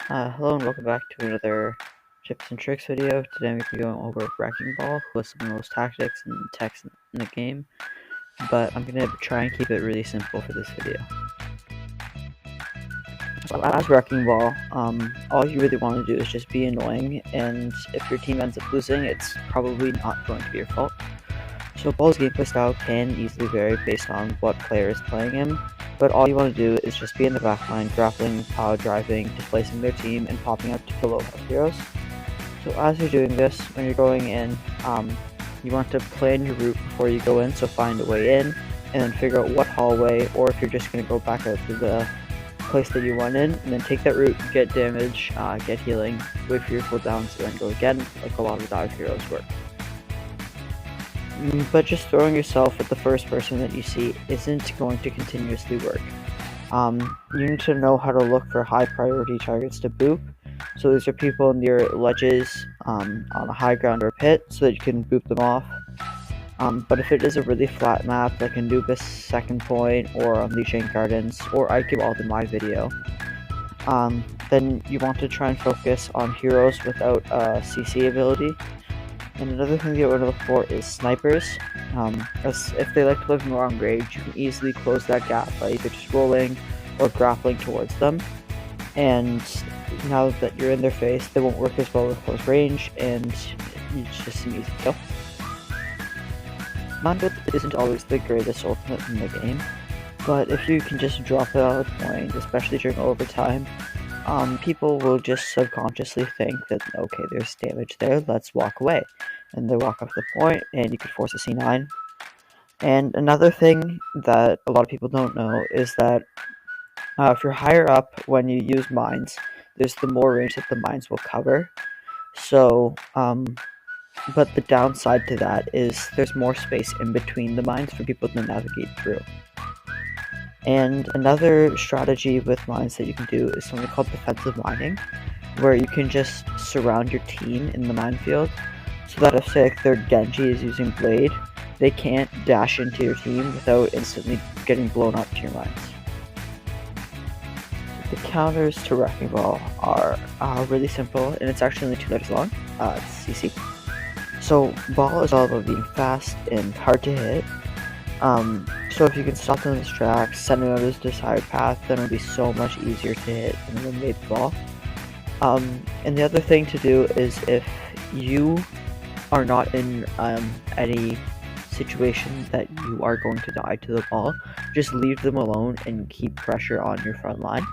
Hello and welcome back to another tips and tricks video. Today I'm going to be going over Wrecking Ball, who has some of the most tactics and techs in the game, but I'm going to try and keep it really simple for this video. So as Wrecking Ball, all you really want to do is just be annoying, and if your team ends up losing, it's probably not going to be your fault. So Ball's gameplay style can easily vary based on what player is playing him, but all you want to do is just be in the backline, grappling, power driving, displacing their team, and popping out to kill low heroes. So as you're doing this, when you're going in, you want to plan your route before you go in, so find a way in, and then figure out what hallway, or if you're just going to go back out to the place that you went in, and then take that route, get damage, get healing, wait for your cooldowns, and then go again, like a lot of dive heroes work. But just throwing yourself at the first person that you see isn't going to continuously work. You need to know how to look for high priority targets to boop. So these are people near ledges, on a high ground or pit, so that you can boop them off. But if it is a really flat map, like Anubis Second Point, or Unleashing Gardens, or I Give All in my video, then you want to try and focus on heroes without a CC ability. And another thing you want to look for is snipers, as if they like to live in long range, you can easily close that gap by either just rolling or grappling towards them. And now that you're in their face, they won't work as well with close range, and it's just an easy kill. Mind isn't always the greatest ultimate in the game, but if you can just drop it out of the point, especially during overtime, people will just subconsciously think that, okay, there's damage there, let's walk away. And they walk off the point, and you could force a C9. And another thing that a lot of people don't know is that if you're higher up when you use mines, there's the more range that the mines will cover. So, but the downside to that is there's more space in between the mines for people to navigate through. And another strategy with mines that you can do is something called defensive mining, where you can just surround your team in the minefield, so that if, say, like, their Genji is using Blade, they can't dash into your team without instantly getting blown up to your mines. The counters to Wrecking Ball are really simple, and it's actually only 2 letters long. It's CC. So Ball is all about being fast and hard to hit. So if you can stop them in his tracks, send him out his desired path, then it'll be so much easier to hit and eliminate the ball. And the other thing to do is, if you are not in any situation that you are going to die to the ball, just leave them alone and keep pressure on your front line.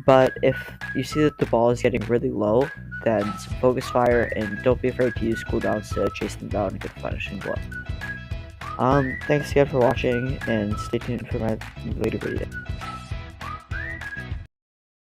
But if you see that the ball is getting really low, then focus fire, and don't be afraid to use cooldowns to chase them down and get the finishing blow. Thanks again for watching, and stay tuned for my later video.